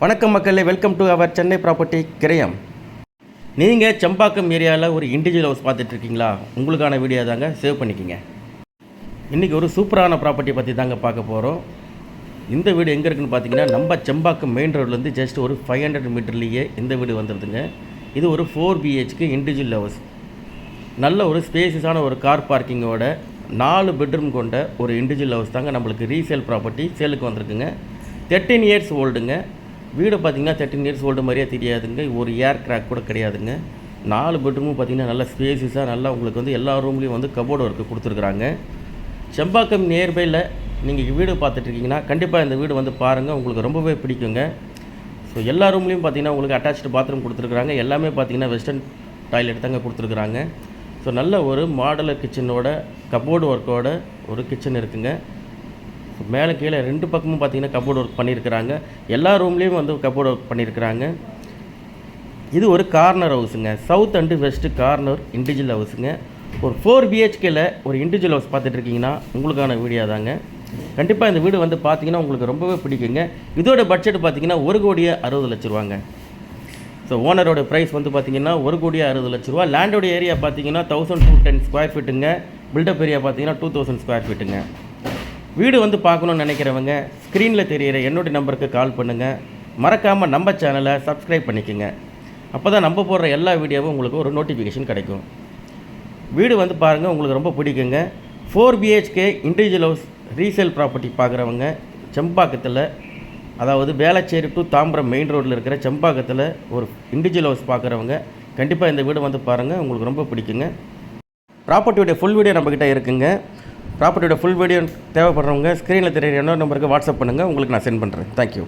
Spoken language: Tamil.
வணக்கம் மக்களே, welcome to our Chennai property கிரயம். நீங்கள் செம்பாக்கம் ஏரியாவில் ஒரு இண்டிவிஜுவல் ஹவுஸ் பார்த்துட்ருக்கீங்களா? உங்களுக்கான வீடியோ தாங்க, சேவ் பண்ணிக்கிங்க. இன்றைக்கி ஒரு சூப்பரான ப்ராப்பர்ட்டி பற்றி தாங்க பார்க்க போகிறோம். இந்த வீடு எங்கே இருக்குதுன்னு பார்த்தீங்கன்னா, நம்ம செம்பாக்கம் மெயின் ரோட்லேருந்து ஜஸ்ட் ஒரு 500 மீட்டர்லேயே இந்த வீடு வந்துடுதுங்க. இது ஒரு 4 BHK இண்டிவிஜுவல் ஹவுஸ். நல்ல ஒரு ஸ்பேசியஸான ஒரு கார் பார்க்கிங்கோட 4 பெட்ரூம் கொண்ட ஒரு இண்டிவிஜுவல் ஹவுஸ் தாங்க நம்மளுக்கு ரீசேல் ப்ராப்பர்ட்டி சேலுக்கு வந்திருக்குங்க. 13 இயர்ஸ் ஓல்டுங்க. வீடு பார்த்திங்கன்னா 13 இயர்ஸ் ஓல்டு மாதிரியே தெரியாதுங்க. ஒரு ஏர் கிராக் கூட கிடையாதுங்க. 4 பெட்ரூமும் பார்த்திங்கன்னா நல்லா ஸ்பேசியஸாக நல்லா உங்களுக்கு வந்து எல்லா ரூம்லேயும் வந்து கபோர்டு ஒர்க்கு கொடுத்துருக்குறாங்க. செம்பாக்கம் நியர்பையில் நீங்கள் வீடு பார்த்துட்ருக்கீங்கன்னா கண்டிப்பாக இந்த வீடு வந்து பாருங்கள், உங்களுக்கு ரொம்பவே பிடிக்குங்க. ஸோ எல்லா ரூம்லேயும் பார்த்திங்கன்னா உங்களுக்கு அட்டாச்சு பாத்ரூம் கொடுத்துருக்குறாங்க. எல்லாமே பார்த்திங்கன்னா வெஸ்டர்ன் டாய்லெட் தாங்க கொடுத்துருக்குறாங்க. ஸோ நல்ல ஒரு மாடலர் கிச்சனோட கபோர்டு ஒர்க்கோட ஒரு கிச்சன் இருக்குங்க. மேலே கீழே 2 பக்கமும் பார்த்திங்கன்னா கபோர்டு ஒர்க் பண்ணியிருக்கிறாங்க. எல்லா ரூம்லேயும் வந்து கபோர்டு ஒர்க் பண்ணியிருக்கிறாங்க. இது ஒரு கார்னர் ஹவுஸுங்க. South and west corner individual ஹவுஸுங்க. ஒரு 4 BHKயில் ஒரு இண்டிவிஜுவல் ஹவுஸ் பார்த்துட்ருக்கீங்கன்னா உங்களுக்கான வீடியோ தாங்க. கண்டிப்பாக இந்த வீடு வந்து பார்த்திங்கன்னா உங்களுக்கு ரொம்பவே பிடிக்குங்க. இதோட பட்ஜெட் பார்த்திங்கன்னா 1,60,00,000 ரூபாங்க. ஸோ ஓனரோட ப்ரைஸ் வந்து பார்த்திங்கன்னா 1,60,00,000 ரூபா. லேண்டோட ஏரியா பார்த்திங்கன்னா 1210 ஸ்கொயர் ஃபீட்டுங்க. பில்டப் ஏரியா பார்த்திங்கன்னா 2000 ஸ்கொயர் ஃபீட்டுங்க. வீடு வந்து பார்க்கணுன்னு நினைக்கிறவங்க ஸ்க்ரீனில் தெரிகிற என்னுடைய நம்பருக்கு கால் பண்ணுங்கள். மறக்காமல் நம்ம சேனலை சப்ஸ்கிரைப் பண்ணிக்கோங்க. அப்போ தான் நம்ம போடுற எல்லா வீடியோவும் உங்களுக்கு ஒரு நோட்டிஃபிகேஷன் கிடைக்கும். வீடு வந்து பாருங்கள், உங்களுக்கு ரொம்ப பிடிக்குங்க. 4 BHK individual house resale property பார்க்குறவங்க செம்பாக்கத்தில், அதாவது வேளச்சேரி டு தாம்பரம் மெயின் ரோட்டில் இருக்கிற செம்பாக்கத்தில் ஒரு இண்டிவிஜுவல் ஹவுஸ் பார்க்குறவங்க கண்டிப்பாக இந்த வீடு வந்து பாருங்கள், உங்களுக்கு ரொம்ப பிடிக்குங்க. ப்ராப்பர்ட்டியோடைய ஃபுல் வீடியோ நம்மக்கிட்ட இருக்குங்க. ப்ராப்பர்ட்டியோட ஃபுல் வீடியோ தேவைப்படுறவங்க ஸ்க்ரீனில் தெரியுற இன்னொரு நம்பருக்கு வாட்ஸ்அப் பண்ணுங்கள், உங்களுக்கு நான் சென்ட் பண்ணுறேன். தேங்க்யூ.